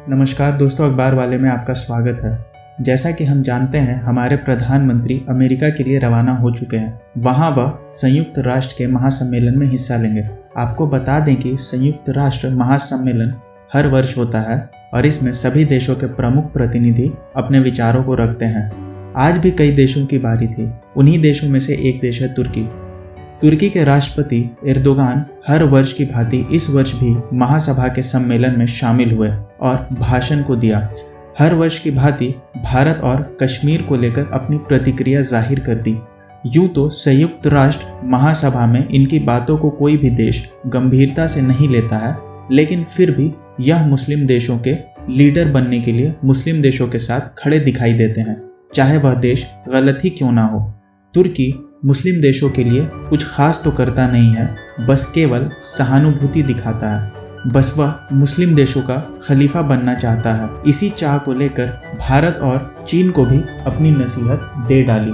नमस्कार दोस्तों, अखबार वाले में आपका स्वागत है। जैसा कि हम जानते हैं, हमारे प्रधानमंत्री अमेरिका के लिए रवाना हो चुके हैं। वहां वह संयुक्त राष्ट्र के महासम्मेलन में हिस्सा लेंगे। आपको बता दें कि संयुक्त राष्ट्र महासम्मेलन हर वर्ष होता है और इसमें सभी देशों के प्रमुख प्रतिनिधि अपने विचारों को रखते हैं। आज भी कई देशों की बारी थी। उन्हीं देशों में से एक देश है तुर्की। तुर्की के राष्ट्रपति एर्दोगान हर वर्ष की भांति इस वर्ष भी महासभा के सम्मेलन में शामिल हुए और भाषण को दिया। हर वर्ष की भांति भारत और कश्मीर को लेकर अपनी प्रतिक्रिया जाहिर कर दी। यूं तो संयुक्त राष्ट्र महासभा में इनकी बातों को कोई भी देश गंभीरता से नहीं लेता है, लेकिन फिर भी यह मुस्लिम देशों के लीडर बनने के लिए मुस्लिम देशों के साथ खड़े दिखाई देते हैं, चाहे वह देश गलत ही क्यों ना हो। तुर्की मुस्लिम देशों के लिए कुछ खास तो करता नहीं है, बस केवल सहानुभूति दिखाता है। बस वह मुस्लिम देशों का खलीफा बनना चाहता है। इसी चाह को लेकर भारत और चीन को भी अपनी नसीहत दे डाली।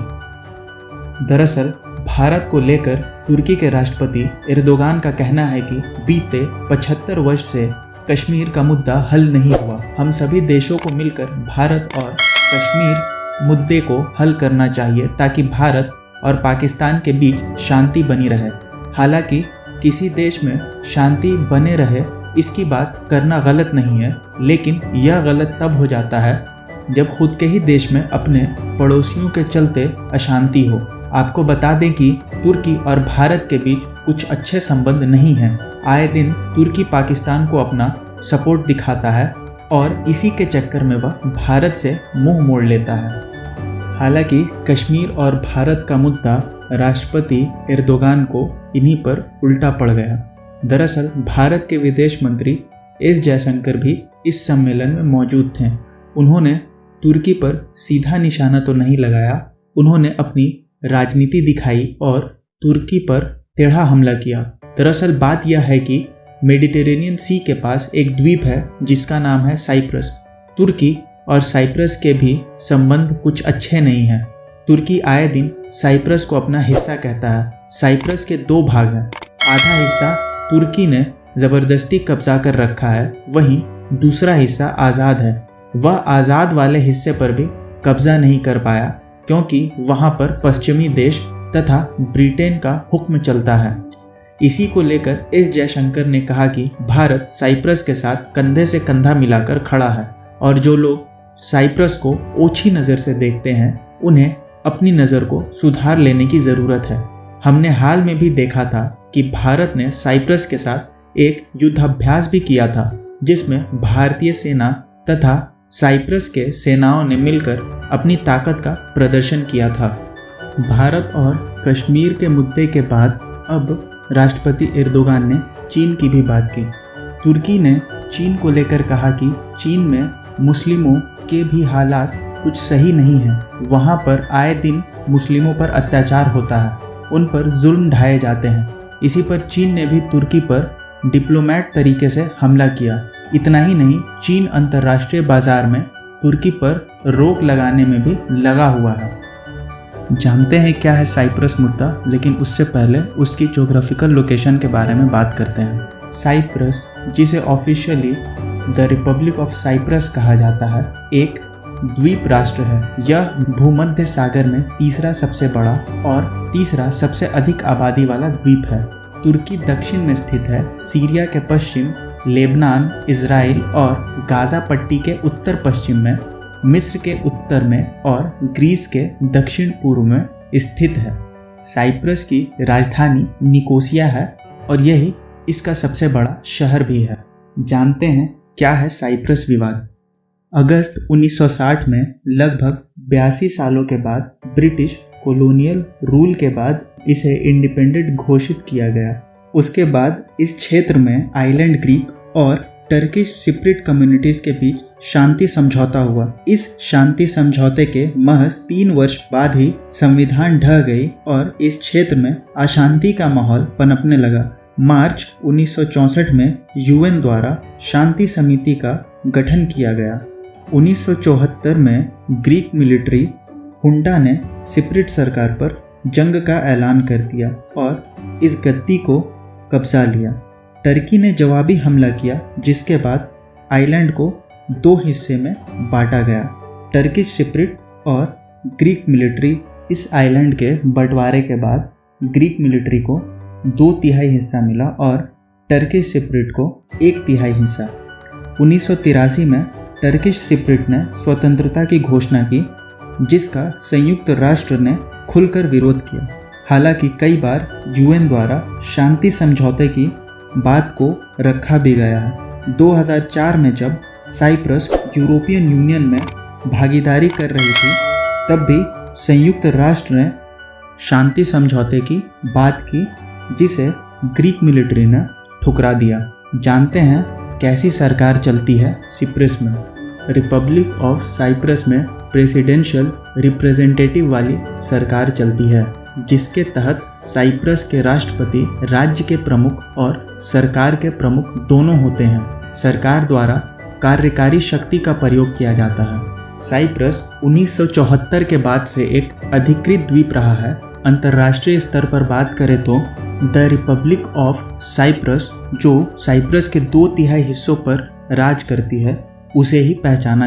दरअसल भारत को लेकर तुर्की के राष्ट्रपति एर्दोगान का कहना है कि बीते 75 वर्ष से कश्मीर का मुद्दा हल नहीं हुआ। हम सभी देशों को मिलकर भारत और कश्मीर मुद्दे को हल करना चाहिए ताकि भारत और पाकिस्तान के बीच शांति बनी रहे। हालांकि किसी देश में शांति बने रहे इसकी बात करना गलत नहीं है, लेकिन यह गलत तब हो जाता है जब खुद के ही देश में अपने पड़ोसियों के चलते अशांति हो। आपको बता दें कि तुर्की और भारत के बीच कुछ अच्छे संबंध नहीं हैं। आए दिन तुर्की पाकिस्तान को अपना सपोर्ट दिखाता है और इसी के चक्कर में वह भारत से मुंह मोड़ लेता है। हालांकि कश्मीर और भारत का मुद्दा राष्ट्रपति एर्दोगान को इन्हीं पर उल्टा पड़ गया। दरअसल भारत के विदेश मंत्री एस जयशंकर भी इस सम्मेलन में मौजूद थे। उन्होंने तुर्की पर सीधा निशाना तो नहीं लगाया, उन्होंने अपनी राजनीति दिखाई और तुर्की पर टेढ़ा हमला किया। दरअसल बात यह है कि मेडिटेरेनियन सी के पास एक द्वीप है जिसका नाम है साइप्रस। तुर्की और साइप्रस के भी संबंध कुछ अच्छे नहीं हैं। तुर्की आए दिन साइप्रस को अपना हिस्सा कहता है। साइप्रस के दो भाग हैं। आधा हिस्सा तुर्की ने ज़बरदस्ती कब्जा कर रखा है, वहीं दूसरा हिस्सा आज़ाद है। वह आज़ाद वाले हिस्से पर भी कब्जा नहीं कर पाया क्योंकि वहाँ पर पश्चिमी देश तथा ब्रिटेन का हुक्म चलता है। इसी को लेकर एस जयशंकर ने कहा कि भारत साइप्रस के साथ कंधे से कंधा मिलाकर खड़ा है और जो लोग साइप्रस को ओछी नज़र से देखते हैं उन्हें अपनी नज़र को सुधार लेने की ज़रूरत है। हमने हाल में भी देखा था कि भारत ने साइप्रस के साथ एक युद्धाभ्यास भी किया था जिसमें भारतीय सेना तथा साइप्रस के सेनाओं ने मिलकर अपनी ताकत का प्रदर्शन किया था। भारत और कश्मीर के मुद्दे के बाद अब राष्ट्रपति एर्दोगान ने चीन की भी बात की। तुर्की ने चीन को लेकर कहा कि चीन में मुस्लिमों के भी हालात कुछ सही नहीं है। वहाँ पर आए दिन मुस्लिमों पर अत्याचार होता है, उन पर जुल्म ढाए जाते हैं। इसी पर चीन ने भी तुर्की पर डिप्लोमेट तरीके से हमला किया। इतना ही नहीं, चीन अंतर्राष्ट्रीय बाजार में तुर्की पर रोक लगाने में भी लगा हुआ है। जानते हैं क्या है साइप्रस मुद्दा, लेकिन उससे पहले उसकी ज्योग्राफिकल लोकेशन के बारे में बात करते हैं। साइप्रस, जिसे officially the Republic of Cyprus कहा जाता है, एक द्वीप राष्ट्र है। यह भूमध्य सागर में तीसरा सबसे बड़ा और तीसरा सबसे अधिक आबादी वाला द्वीप है। तुर्की दक्षिण में स्थित है। सीरिया के पश्चिम, लेबनान, इजराइल और गाजा पट्टी के उत्तर पश्चिम में, मिस्र के उत्तर में और ग्रीस के दक्षिण पूर्व में स्थित है। साइप्रस की राजधानी निकोसिया है और यही इसका सबसे बड़ा शहर भी है। जानते हैं क्या है साइप्रस विवाद। अगस्त 1960 में लगभग 82 सालों के बाद ब्रिटिश कॉलोनियल रूल के बाद इसे इंडिपेंडेंट घोषित किया गया। उसके बाद इस क्षेत्र में आइलैंड ग्रीक और टर्किश सिप्रिट कम्युनिटीज के बीच शांति समझौता हुआ। इस शांति समझौते के महज 3 वर्ष बाद ही संविधान ढह गई और इस क्षेत्र में अशांति का माहौल पनपने लगा। मार्च 1964 में यूएन द्वारा शांति समिति का गठन किया गया। 1974 में ग्रीक मिलिट्री हुंडा ने सिप्रिट सरकार पर जंग का ऐलान कर दिया और इस गद्दी को कब्जा लिया। टर्की ने जवाबी हमला किया जिसके बाद आइलैंड को दो हिस्से में बांटा गया। टर्किश सिप्रिट और ग्रीक मिलिट्री। इस आइलैंड के बंटवारे के बाद ग्रीक मिलिट्री को 2/3 हिस्सा मिला और टर्किश सिप्रिट को 1/3 हिस्सा। 1983 में टर्किश सिप्रिट ने स्वतंत्रता की घोषणा की, जिसका संयुक्त राष्ट्र ने खुलकर विरोध किया। हालांकि कई बार यूएन द्वारा शांति समझौते की बात को रखा भी गया है। 2004 में जब साइप्रस यूरोपियन यूनियन में भागीदारी कर रही थी, तब भी संयुक्त राष्ट्र ने शांति समझौते की बात की, जिसे ग्रीक मिलिट्री ने ठुकरा दिया। जानते हैं कैसी सरकार चलती है सिप्रस में। रिपब्लिक ऑफ साइप्रस में प्रेसिडेंशियल रिप्रेजेंटेटिव वाली सरकार चलती है, जिसके तहत साइप्रस के राष्ट्रपति राज्य के प्रमुख और सरकार के प्रमुख दोनों होते हैं। सरकार द्वारा कार्यकारी शक्ति का प्रयोग किया जाता है। साइप्रस 1974 के बाद से एक अधिकृत द्वीप रहा है। अंतर्राष्ट्रीय स्तर पर बात करें तो द रिपब्लिक ऑफ साइप्रस, जो साइप्रस के 2/3 हिस्सों पर राज करती है, उसे ही पहचाना